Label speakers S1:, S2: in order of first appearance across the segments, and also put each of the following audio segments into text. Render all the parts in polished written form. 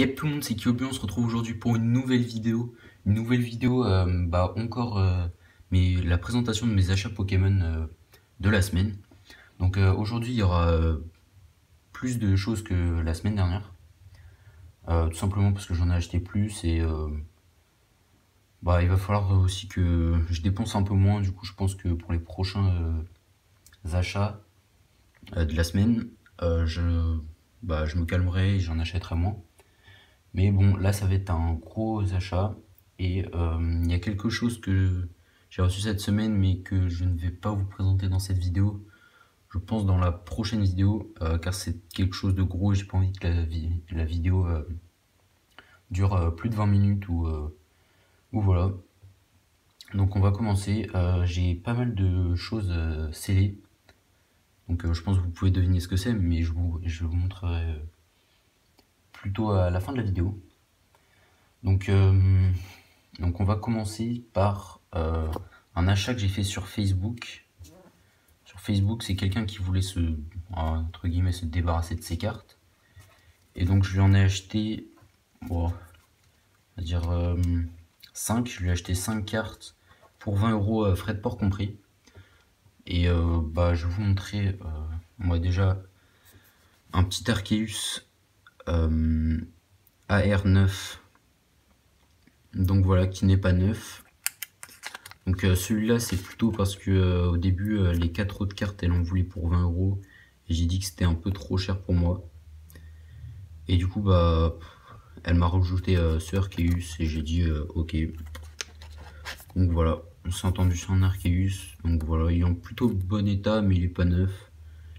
S1: Yep tout le monde, c'est Kyobi, on se retrouve aujourd'hui pour une nouvelle vidéo. Une nouvelle vidéo, mais la présentation de mes achats Pokémon de la semaine. Donc aujourd'hui il y aura plus de choses que la semaine dernière. Tout simplement parce que j'en ai acheté plus et il va falloir aussi que je dépense un peu moins. Du coup je pense que pour les prochains achats de la semaine, je me calmerai et j'en achèterai moins. Mais bon, là, ça va être un gros achat. Et il y a quelque chose que j'ai reçu cette semaine, mais que je ne vais pas vous présenter dans cette vidéo. Je pense dans la prochaine vidéo, car c'est quelque chose de gros et j'ai pas envie que la vidéo dure plus de 20 minutes ou voilà. Donc on va commencer. J'ai pas mal de choses scellées. Donc je pense que vous pouvez deviner ce que c'est, mais je vous montrerai plutôt à la fin de la vidéo. Donc on va commencer par un achat que j'ai fait sur Facebook. Sur Facebook, c'est quelqu'un qui voulait entre guillemets, se débarrasser de ses cartes. Et donc je lui en ai acheté, on va dire 5. Je lui ai acheté 5 cartes pour 20 euros, frais de port compris. Et je vais vous montrer, moi déjà, un petit Arceus AR9. Donc voilà, qui n'est pas neuf. Donc celui-là c'est plutôt parce que au début les 4 autres cartes elles en voulaient pour 20 euros et j'ai dit que c'était un peu trop cher pour moi. Et du coup elle m'a rajouté ce Arceus et j'ai dit ok. Donc voilà, on s'est entendu sur un Arceus. Donc voilà, il est en plutôt bon état mais il est pas neuf.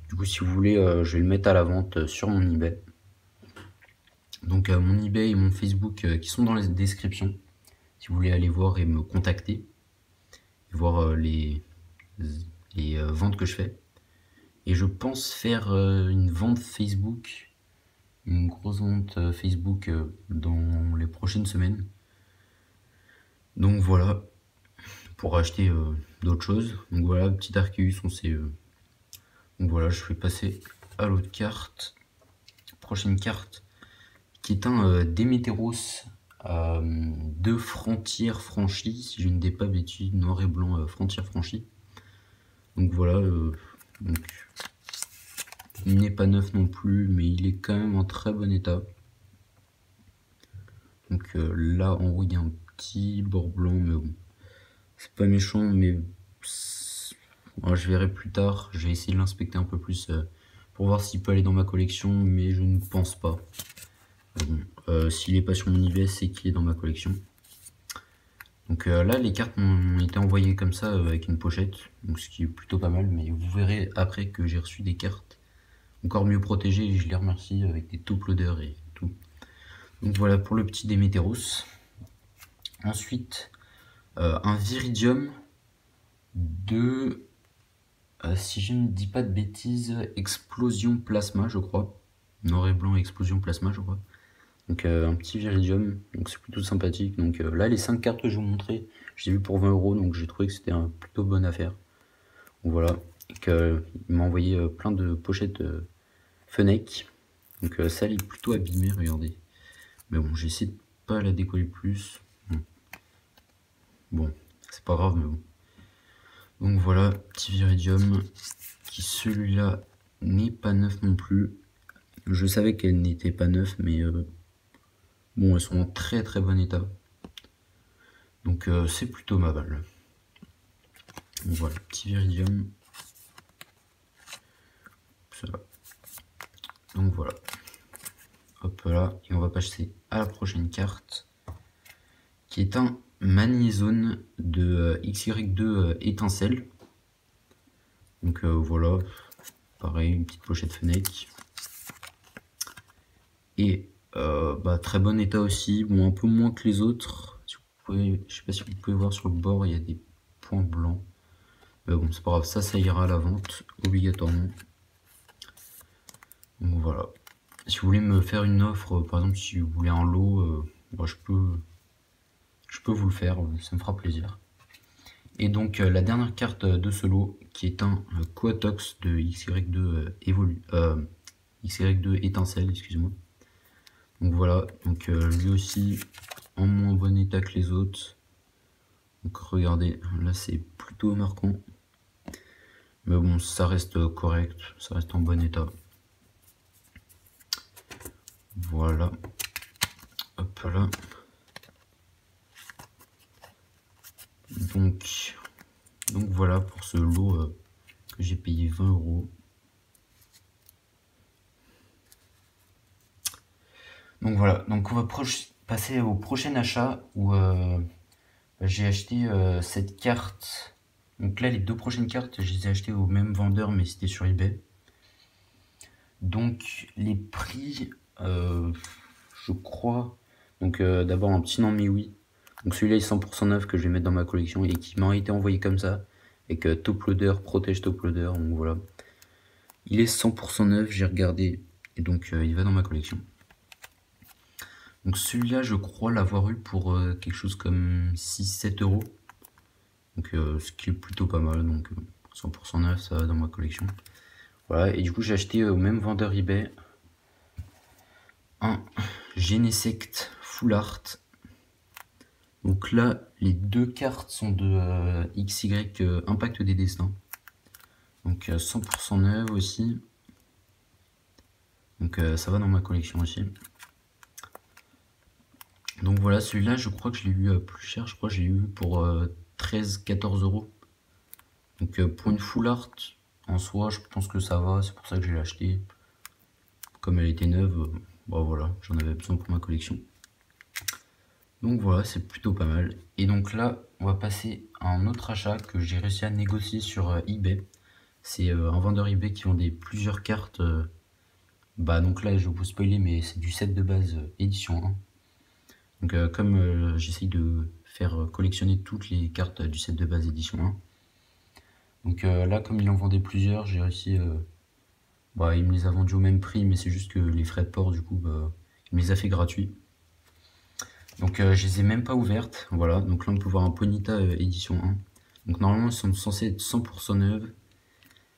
S1: Du coup si vous voulez je vais le mettre à la vente sur mon eBay. Donc mon eBay et mon Facebook qui sont dans les descriptions. Si vous voulez aller voir et me contacter. Et voir les ventes que je fais. Et je pense faire une vente Facebook, une grosse vente Facebook dans les prochaines semaines. Donc voilà, pour acheter d'autres choses. Donc voilà, petit Arceus, on sait. Donc voilà, je vais passer à l'autre carte. Prochaine carte, qui est un Démétéros de Frontières Franchies, si je ne dis pas bêtise, noir et blanc Frontières Franchies. Donc voilà, il n'est pas neuf non plus, mais il est quand même en très bon état. Donc là, en haut, il y a un petit bord blanc, mais bon, c'est pas méchant, mais je verrai plus tard. Je vais essayer de l'inspecter un peu plus pour voir s'il peut aller dans ma collection, mais je ne pense pas. S'il n'est pas sur mon eBay, c'est qu'il est dans ma collection. Donc là, les cartes m'ont été envoyées comme ça avec une pochette, donc ce qui est plutôt pas mal, mais vous verrez après que j'ai reçu des cartes encore mieux protégées et je les remercie avec des top loaders et tout. Donc voilà pour le petit Démétéros. Ensuite, un Viridium de, si je ne dis pas de bêtises, Explosion Plasma, je crois. Noir et blanc Explosion Plasma, je crois. Donc un petit Viridium, donc c'est plutôt sympathique. Donc là, les 5 cartes que je vous montrais, je les ai vues pour 20 euros, donc j'ai trouvé que c'était une plutôt bonne affaire. Donc voilà, il m'a envoyé plein de pochettes Fennec. Donc ça, elle est plutôt abîmée, regardez. Mais bon, j'essaie de pas la décoller plus. Bon, c'est pas grave, mais bon. Donc voilà, petit Viridium, qui celui-là n'est pas neuf non plus. Je savais qu'elle n'était pas neuve, mais bon, elles sont en très très bon état. Donc c'est plutôt ma balle. Donc voilà, petit Viridium. Ça va. Donc voilà. Hop là, et on va passer à la prochaine carte, qui est un Magnézone de XY2 étincelle. Donc voilà, pareil, une petite pochette Fennec. Et très bon état aussi, bon un peu moins que les autres. Si vous pouvez, je sais pas si vous pouvez voir sur le bord, il y a des points blancs. Mais bon, c'est pas grave, ça ira à la vente, obligatoirement. Donc voilà. Si vous voulez me faire une offre, par exemple si vous voulez un lot, je peux vous le faire, ça me fera plaisir. Et donc la dernière carte de ce lot, qui est un Quatox de XY2 XY2 étincelle, excusez-moi. Donc voilà, donc lui aussi en moins bon état que les autres. Donc regardez, là c'est plutôt marquant. Mais bon, ça reste correct, ça reste en bon état. Voilà. Hop là. Donc voilà pour ce lot que j'ai payé 20 €. Donc voilà, donc on va passer au prochain achat où j'ai acheté cette carte. Donc là, les deux prochaines cartes, je les ai achetées au même vendeur, mais c'était sur eBay. Donc les prix, je crois. Donc d'abord un petit non mais oui. Donc celui-là est 100% neuf que je vais mettre dans ma collection et qui m'a été envoyé comme ça. Avec top loader, protège top loader. Donc voilà. Il est 100% neuf, j'ai regardé. Et donc il va dans ma collection. Donc celui-là, je crois l'avoir eu pour quelque chose comme 6-7 €. Donc ce qui est plutôt pas mal. Donc 100% neuf, ça va dans ma collection. Voilà, et du coup j'ai acheté au même vendeur eBay un Genesect Full Art. Donc là, les deux cartes sont de XY Impact des Destins. Donc 100% neuve aussi. Donc ça va dans ma collection aussi. Donc voilà, celui-là, je crois que je l'ai eu plus cher. Je crois que je l'ai eu pour 13-14 €. Donc pour une full art, en soi, je pense que ça va. C'est pour ça que j'ai acheté. Comme elle était neuve, bon voilà, j'en avais besoin pour ma collection. Donc voilà, c'est plutôt pas mal. Et donc là, on va passer à un autre achat que j'ai réussi à négocier sur eBay. C'est un vendeur eBay qui vendait plusieurs cartes. Bah donc là, je vais vous spoiler, mais c'est du set de base édition 1. Donc comme j'essaye de faire collectionner toutes les cartes du set de base édition 1. Donc là, comme il en vendait plusieurs, j'ai réussi... bah, il me les a vendus au même prix, mais c'est juste que les frais de port, du coup, bah, il me les a fait gratuits. Donc je les ai même pas ouvertes, voilà. Donc là on peut voir un Ponyta édition 1. Donc normalement elles sont censées être 100% neuves.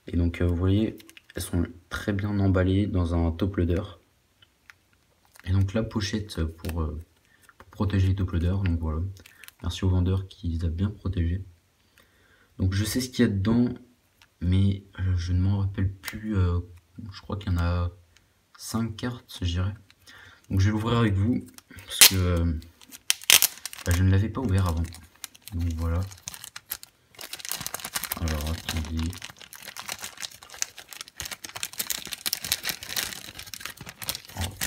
S1: Et donc vous voyez, elles sont très bien emballées dans un top loader. Et donc la pochette pour protéger les top loaders, donc voilà. Merci au vendeur qui les a bien protégés. Donc je sais ce qu'il y a dedans, mais je ne m'en rappelle plus. Je crois qu'il y en a 5 cartes, je dirais. Donc je vais l'ouvrir avec vous, parce que bah, je ne l'avais pas ouvert avant. Donc voilà. Alors attendez.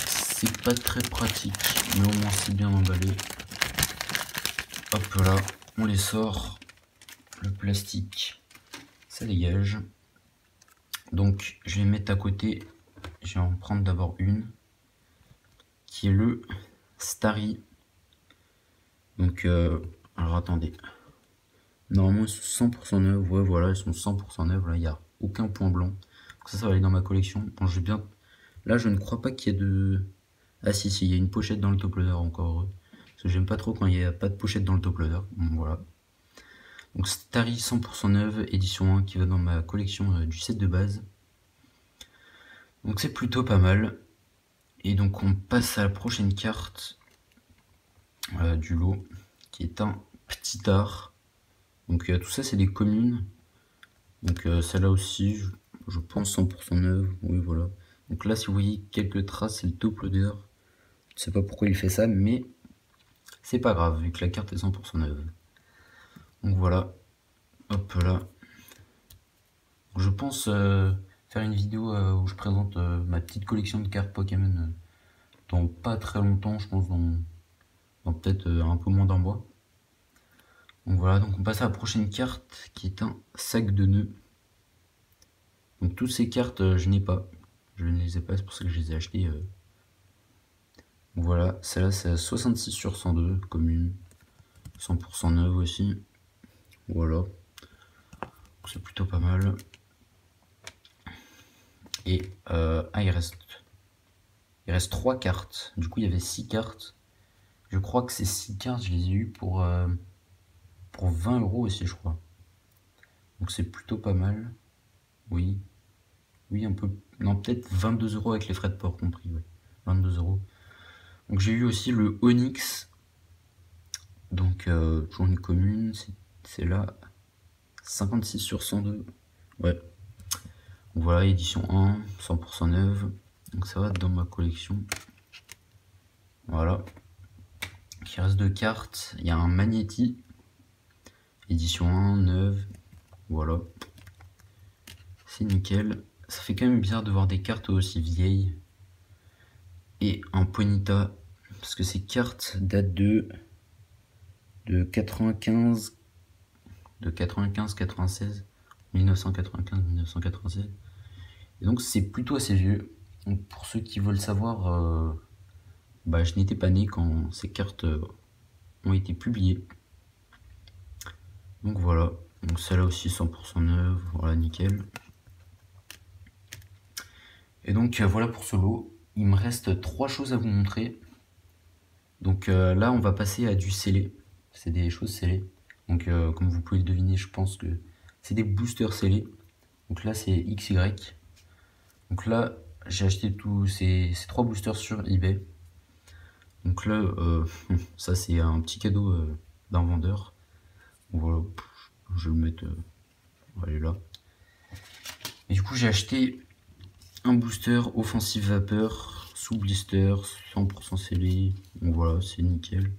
S1: C'est pas très pratique, mais au moins c'est bien emballé. Hop là, on les sort. Le plastique, ça dégage. Donc je vais mettre à côté. Je vais en prendre d'abord une. Qui est le Starry. Donc alors attendez. Normalement ils sont 100% neufs. Ouais voilà, ils sont 100% neufs. Là il n'y a aucun point blanc. Donc ça va aller dans ma collection. Bon, je vais bien... Là je ne crois pas qu'il y ait de... Ah si, il y a une pochette dans le top loader, encore heureux. Parce que j'aime pas trop quand il n'y a pas de pochette dans le top loader. Bon, voilà. Donc Starry 100% neuve, édition 1, qui va dans ma collection du set de base. Donc c'est plutôt pas mal. Et donc on passe à la prochaine carte du lot, qui est un petit art. Donc tout ça c'est des communes. Donc celle-là aussi, je pense 100% neuve. Oui voilà. Donc là si vous voyez quelques traces, c'est le top loader. Je sais pas pourquoi il fait ça, mais c'est pas grave, vu que la carte est 100% neuve. Donc voilà, hop là. Je pense faire une vidéo où je présente ma petite collection de cartes Pokémon dans pas très longtemps, je pense dans peut-être un peu moins d'un mois. Donc voilà, donc on passe à la prochaine carte qui est un sac de nœuds. Donc toutes ces cartes je n'ai pas, je ne les ai pas, c'est pour ça que je les ai achetées. Voilà, celle-là c'est à 66 sur 102, commune, 100% neuve aussi. Voilà, c'est plutôt pas mal. Et il reste 3 cartes. Du coup, il y avait 6 cartes. Je crois que ces 6 cartes, je les ai eues pour 20 € aussi, je crois. Donc c'est plutôt pas mal. Oui. Oui, un peu. Non, peut-être 22 € avec les frais de port compris. Ouais. 22 €. Donc j'ai eu aussi le Onyx, donc journée commune, c'est là, 56 sur 102, ouais. Donc voilà, édition 1, 100% neuve, donc ça va dans ma collection. Voilà. Il reste 2 cartes, il y a un Magnéti, édition 1, neuve, voilà. C'est nickel. Ça fait quand même bizarre de voir des cartes aussi vieilles. Et un Ponyta, parce que ces cartes datent de 95, 96, 1995, 1996. Et donc c'est plutôt assez vieux. Donc pour ceux qui veulent savoir, je n'étais pas né quand ces cartes ont été publiées. Donc voilà. Donc celle-là aussi 100% neuve, voilà, nickel. Et donc voilà pour ce lot. Il me reste 3 choses à vous montrer. Donc là, on va passer à du scellé. C'est des choses scellées. Donc comme vous pouvez le deviner, je pense que c'est des boosters scellés. Donc là, c'est XY. Donc là, j'ai acheté tous ces 3 boosters sur eBay. Donc là, ça c'est un petit cadeau d'un vendeur. Donc voilà, je vais le mettre, elle est là. Et du coup, j'ai acheté un booster offensive vapeur sous blister, 100% scellé. Donc voilà, c'est nickel.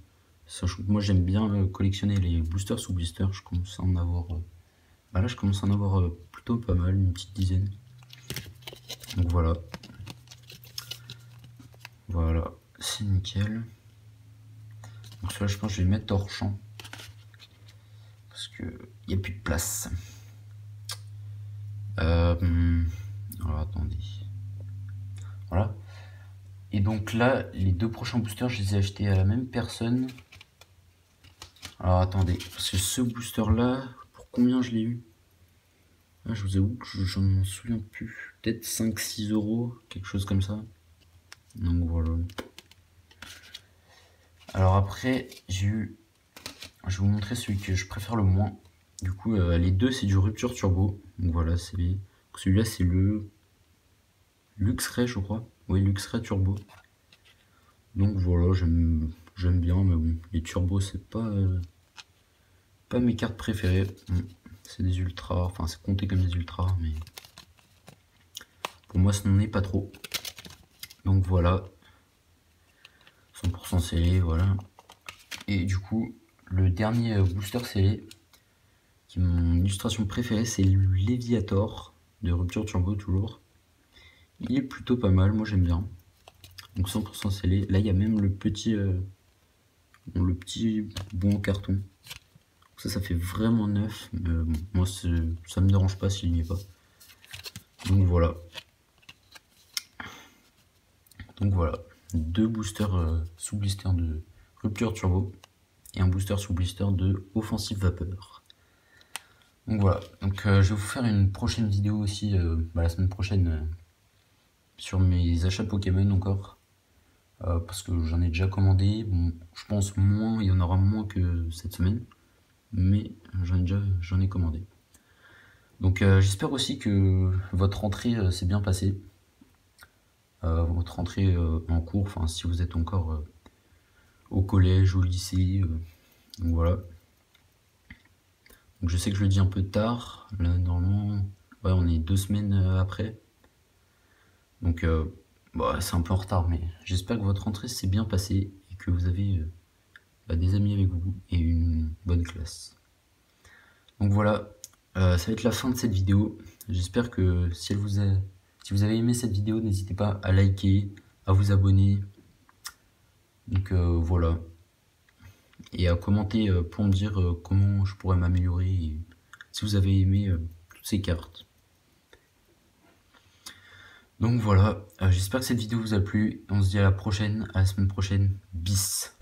S1: Sachant que moi j'aime bien collectionner les boosters sous blister. Je commence à en avoir. Là, je commence à en avoir plutôt pas mal, une petite dizaine. Donc voilà. Voilà, c'est nickel. Donc celui-là, je pense que je vais le mettre hors champ. Parce que il n'y a plus de place. Alors attendez. Voilà. Et donc là, les 2 prochains boosters, je les ai achetés à la même personne. Alors attendez, parce que ce booster là, pour combien je l'ai eu? Ah, je vous avoue que je m'en souviens plus. Peut-être 5-6 euros, quelque chose comme ça. Donc voilà. Alors après, j'ai eu... Je vais vous montrer celui que je préfère le moins. Du coup, les deux, c'est du Rupture Turbo. Donc voilà, c'est les... Celui-là, c'est le Luxray, je crois. Oui, Luxray Turbo. Donc voilà, j'aime bien, mais bon, les turbos, c'est pas mes cartes préférées. C'est des ultras, enfin c'est compté comme des ultras, mais pour moi ce n'en est pas trop. Donc voilà, 100% scellé, voilà. Et du coup, le dernier booster scellé, qui est mon illustration préférée, c'est le Léviator de Rupture Turbo toujours. Il est plutôt pas mal, moi j'aime bien. Donc 100% scellé. Là il y a même le petit bon en carton. Ça fait vraiment neuf. Bon, moi ça me dérange pas s'il n'y est pas. Donc voilà. Donc voilà. 2 boosters sous blister de Rupture Turbo et un booster sous blister de Offensive Vapeur. Donc voilà. Donc je vais vous faire une prochaine vidéo aussi la semaine prochaine sur mes achats Pokémon encore. Parce que j'en ai déjà commandé. Bon, je pense moins, il y en aura moins que cette semaine. Mais j'en ai commandé. Donc j'espère aussi que votre rentrée s'est bien passée. Votre rentrée en cours, enfin si vous êtes encore au collège, au lycée. Donc voilà. Donc je sais que je le dis un peu tard. Là normalement, ouais, on est 2 semaines après. Donc c'est un peu en retard, mais j'espère que votre rentrée s'est bien passée et que vous avez des amis avec vous et une bonne classe. Donc voilà, ça va être la fin de cette vidéo. J'espère que si vous avez aimé cette vidéo, n'hésitez pas à liker, à vous abonner. Donc voilà. Et à commenter pour me dire comment je pourrais m'améliorer et si vous avez aimé toutes ces cartes. Donc voilà, j'espère que cette vidéo vous a plu. On se dit à la prochaine, à la semaine prochaine. Bis.